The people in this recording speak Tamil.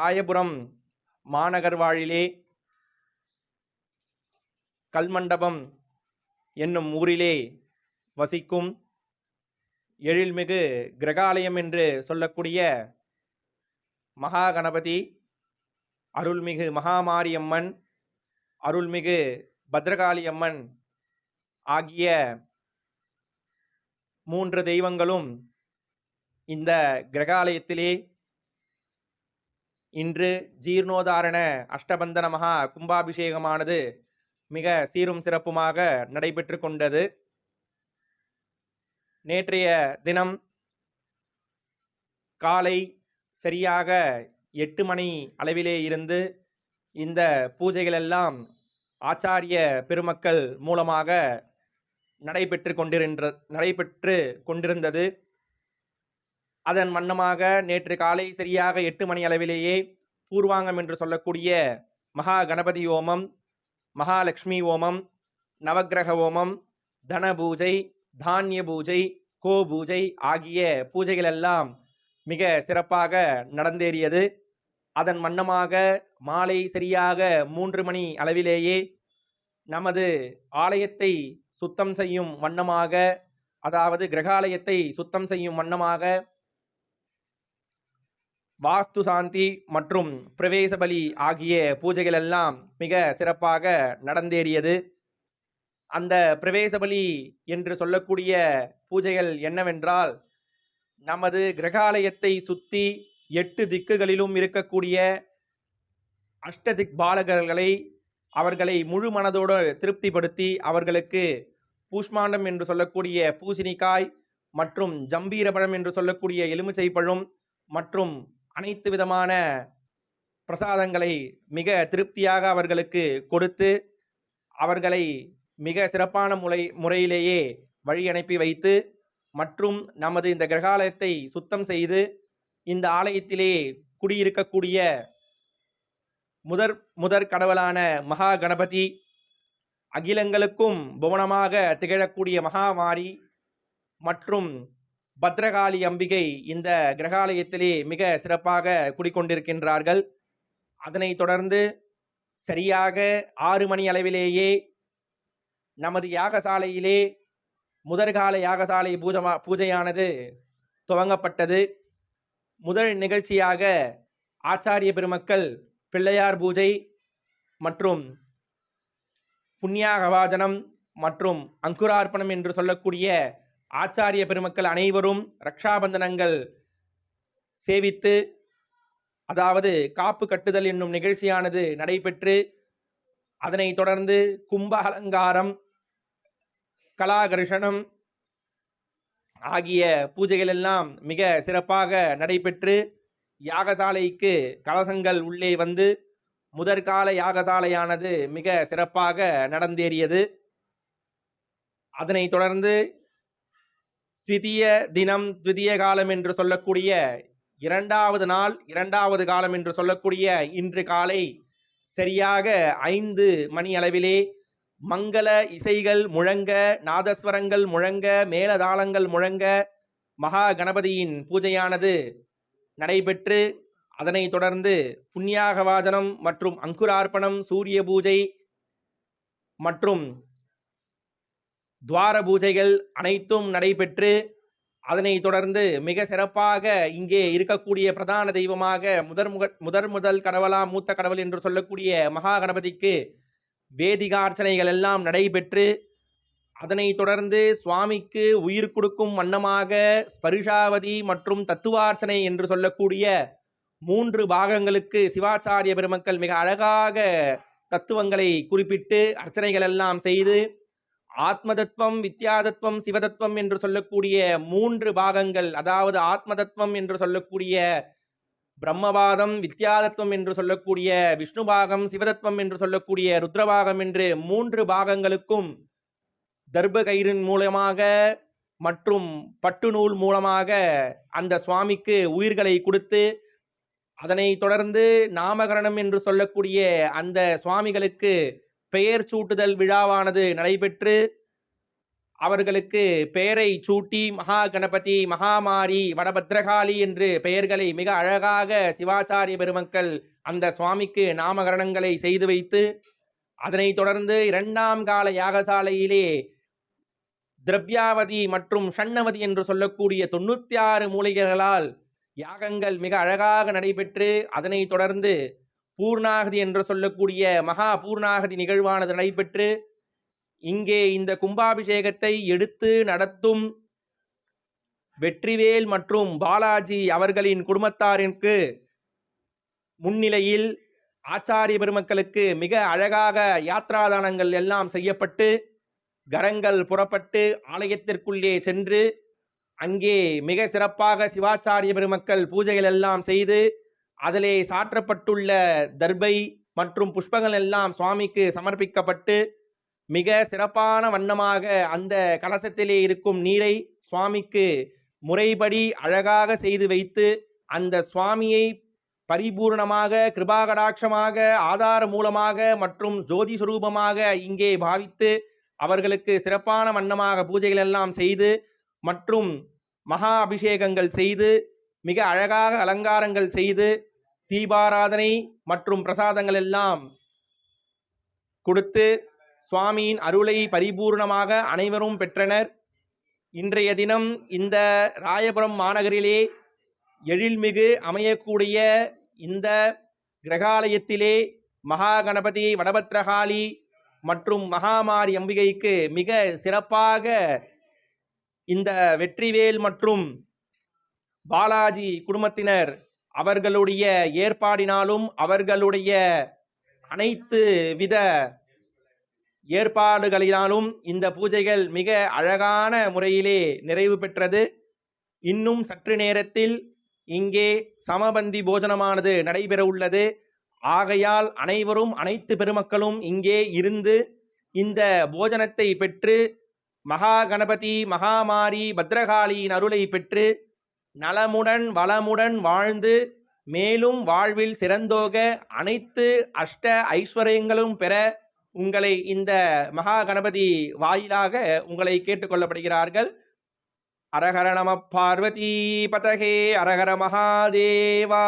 ராயபுரம் மாநகர் வாழிலே கல்மண்டபம் என்னும் ஊரிலே வசிக்கும் எழில்மிகு கிரகாலயம் என்று சொல்லக்கூடிய மகா கணபதி, அருள்மிகு மகாமாரியம்மன், அருள்மிகு பத்ரகாளியம்மன் ஆகிய 3 தெய்வங்களும் இந்த கிரகாலயத்திலே இன்று ஜீர்ணோதாரண அஷ்டபந்தன மகா கும்பாபிஷேகமானது மிக சீரும் சிறப்புமாக நடைபெற்று கொண்டது. நேற்றைய தினம் காலை சரியாக 8 மணி அளவிலே இருந்து இந்த பூஜைகள் எல்லாம் ஆச்சாரிய பெருமக்கள் மூலமாக நடைபெற்று கொண்டிருந்தது. அதன் வண்ணமாக நேற்று காலை சரியாக 8 மணி அளவிலேயே பூர்வாங்கம் என்று சொல்லக்கூடிய மகா கணபதி ஓமம், மகாலட்சுமி ஓமம், நவக்கிரக ஓமம், தன பூஜை, தானிய பூஜை, கோ பூஜை ஆகிய பூஜைகள் எல்லாம் மிக சிறப்பாக நடந்தேறியது. அதன் வண்ணமாக மாலை சரியாக 3 மணி அளவிலேயே நமது ஆலயத்தை சுத்தம் செய்யும் வண்ணமாக, அதாவது கிரகாலயத்தை சுத்தம் செய்யும் வண்ணமாக வாஸ்து சாந்தி மற்றும் பிரவேச பலி ஆகிய பூஜைகள் எல்லாம் மிக சிறப்பாக நடந்தேறியது. அந்த பிரவேச பலி என்று சொல்லக்கூடிய பூஜைகள் என்னவென்றால், நமது கிரகாலயத்தை சுத்தி 8 திக்குகளிலும் இருக்கக்கூடிய அஷ்டதிக் பாலகர்களை அவர்களை முழு மனதோடு திருப்திப்படுத்தி அவர்களுக்கு பூஷ்மாண்டம் என்று சொல்லக்கூடிய பூசணிக்காய் மற்றும் ஜம்பீரபழம் என்று சொல்லக்கூடிய எலுமிச்சை பழம் மற்றும் அனைத்து விதமான பிரசாதங்களை மிக திருப்தியாக அவர்களுக்கு கொடுத்து அவர்களை மிக சிறப்பான முறையிலேயே வழி அனுப்பி வைத்து மற்றும் நமது இந்த கிரகாலயத்தை சுத்தம் செய்து இந்த ஆலயத்திலே குடியிருக்கக்கூடிய முதற் கடவுளான மகா கணபதி, அகிலங்களுக்கும் புவனமாக திகழக்கூடிய மகாமாரி மற்றும் பத்ரகாளி அம்பிகை இந்த கிரகாலயத்திலே மிக சிறப்பாக குடிக்கொண்டிருக்கின்றார்கள். அதனைத் தொடர்ந்து சரியாக 6 மணி அளவிலேயே நமது யாகசாலையிலே முதற்கால யாகசாலை பூஜையானது துவங்கப்பட்டது. முதல் நிகழ்ச்சியாக ஆச்சாரிய பெருமக்கள் பிள்ளையார் பூஜை மற்றும் புண்ணியாகவாஜனம் மற்றும் அங்குரார்ப்பணம் என்று சொல்லக்கூடிய ஆச்சாரிய பெருமக்கள் அனைவரும் ரக்ஷாபந்தனங்கள் சேவித்து, அதாவது காப்பு கட்டுதல் என்னும் நிகழ்ச்சியானது நடைபெற்று அதனைத் தொடர்ந்து கும்ப அலங்காரம், கலாகர்ஷணம் ஆகிய பூஜைகள் எல்லாம் மிக சிறப்பாக நடைபெற்று யாகசாலைக்கு கலசங்கள் உள்ளே வந்து முதற்கால யாகசாலையானது மிக சிறப்பாக நடந்தேறியது. அதனைத் தொடர்ந்து த்விதிய தினம், த்விதிய காலம் என்று சொல்லக்கூடிய 2வது நாள், 2வது காலம் என்று சொல்லக்கூடிய இன்று காலை சரியாக 5 மணி அளவிலே மங்கள இசைகள் முழங்க, நாதஸ்வரங்கள் முழங்க, மேலதாளங்கள் முழங்க மகா கணபதியின் பூஜையானது நடைபெற்று அதனைத் தொடர்ந்து புண்ணியாகவாஜனம் மற்றும் அங்குரார்ப்பணம், சூரிய பூஜை மற்றும் துவார பூஜைகள் அனைத்தும் நடைபெற்று அதனைத் தொடர்ந்து மிக சிறப்பாக இங்கே இருக்கக்கூடிய பிரதான தெய்வமாக முதல் கடவுளா மூத்த கடவுள் என்று சொல்லக்கூடிய மகா கணபதிக்கு வேதிகார்ச்சனைகள் எல்லாம் நடைபெற்று அதனைத் தொடர்ந்து சுவாமிக்கு உயிர் கொடுக்கும் வண்ணமாக ஸ்பரிஷாவதி மற்றும் தத்துவார்ச்சனை என்று சொல்லக்கூடிய 3 பாகங்களுக்கு சிவாச்சாரிய பெருமக்கள் மிக அழகாக தத்துவங்களை குறிப்பிட்டு அர்ச்சனைகள் எல்லாம் செய்து ஆத்மதத்துவம், வித்யாதத்துவம், சிவதத்துவம் என்று சொல்லக்கூடிய 3 பாகங்கள், அதாவது ஆத்மதத்துவம் என்று சொல்லக்கூடிய பிரம்மபாதம், வித்யாதத்துவம் என்று சொல்லக்கூடிய விஷ்ணுபாகம், சிவதத்துவம் என்று சொல்லக்கூடிய ருத்ரபாகம் என்று 3 பாகங்களுக்கும் தர்ப கயிறின் மூலமாக மற்றும் பட்டு நூல் மூலமாக அந்த சுவாமிக்கு உயிர்களை கொடுத்து அதனைத் தொடர்ந்து நாமகரணம் என்று சொல்லக்கூடிய அந்த சுவாமிகளுக்கு பெயர் சூட்டுதல் விழாவானது நடைபெற்று அவர்களுக்கு பெயரை சூட்டி மகா கணபதி, மகாமாரி, வடபத்ரகாளி என்று பெயர்களை மிக அழகாக சிவாச்சாரிய பெருமக்கள் அந்த சுவாமிக்கு நாமகரணங்களை செய்து வைத்து, அதனைத் தொடர்ந்து 2ஆம் கால யாகசாலையிலே திரவ்யாவதி மற்றும் ஷண்ணவதி என்று சொல்லக்கூடிய 96 மூலிகைகளால் யாகங்கள் மிக அழகாக நடைபெற்று, அதனைத் தொடர்ந்து பூர்ணாகதி என்று சொல்லக்கூடிய மகா பூர்ணாகதி நிகழ்வானது நடைபெற்று, இங்கே இந்த கும்பாபிஷேகத்தை எடுத்து நடத்தும் வெற்றிவேல் மற்றும் பாலாஜி அவர்களின் குடும்பத்தாருக்கு முன்னிலையில் ஆச்சாரிய பெருமக்களுக்கு மிக அழகாக யாத்ராதானங்கள் எல்லாம் செய்யப்பட்டு, கரங்கள் புறப்பட்டு ஆலயத்திற்குள்ளே சென்று அங்கே மிக சிறப்பாக சிவாச்சாரிய பெருமக்கள் பூஜைகள் எல்லாம் செய்து, அதிலே சாற்றப்பட்டுள்ள தர்பை மற்றும் புஷ்பங்கள் எல்லாம் சுவாமிக்கு சமர்ப்பிக்கப்பட்டு, மிக சிறப்பான வண்ணமாக அந்த கலசத்திலே இருக்கும் நீரை சுவாமிக்கு முறைப்படி அழகாக செய்து வைத்து, அந்த சுவாமியை பரிபூர்ணமாக கிருபாகடாட்சமாக ஆதார மூலமாக மற்றும் ஜோதி சுரூபமாக இங்கே பாவித்து, அவர்களுக்கு சிறப்பான வண்ணமாக பூஜைகள் எல்லாம் செய்து மற்றும் மகா அபிஷேகங்கள் செய்து மிக அழகாக அலங்காரங்கள் செய்து தீபாராதனை மற்றும் பிரசாதங்கள் எல்லாம் கொடுத்து சுவாமியின் அருளை பரிபூர்ணமாக அனைவரும் பெற்றனர். இன்றைய தினம் இந்த ராயபுரம் மாநகரிலே எழில்மிகு அமையக்கூடிய இந்த கிரகாலயத்திலே மகா கணபதி, வடபத்ரகாளி மற்றும் மகாமாரி அம்பிகைக்கு மிக சிறப்பாக இந்த வெற்றிவேல் மற்றும் பாலாஜி குடும்பத்தினர் அவர்களுடைய ஏற்பாடினாலும் அவர்களுடைய அனைத்து வித ஏற்பாடுகளினாலும் இந்த பூஜைகள் மிக அழகான முறையிலே நிறைவு பெற்றது. இன்னும் சற்று நேரத்தில் இங்கே சமபந்தி போஜனமானது நடைபெற உள்ளது. ஆகையால் அனைவரும் அனைத்து பெருமக்களும் இங்கே இருந்து இந்த போஜனத்தை பெற்று மகா கணபதி, மகாமாரி, பத்ரகாளியின் அருளை பெற்று நலமுடன் வளமுடன் வாழ்ந்து மேலும் வாழ்வில் சிறந்தோக அனைத்து அஷ்ட ஐஸ்வர்யங்களும் பெற உங்களை இந்த மகா கணபதி வாயிலாக உங்களை கேட்டுக்கொள்ளப்படுகிறார்கள். அரஹர நம பார்வதி பதகே, அரஹர மகாதேவா.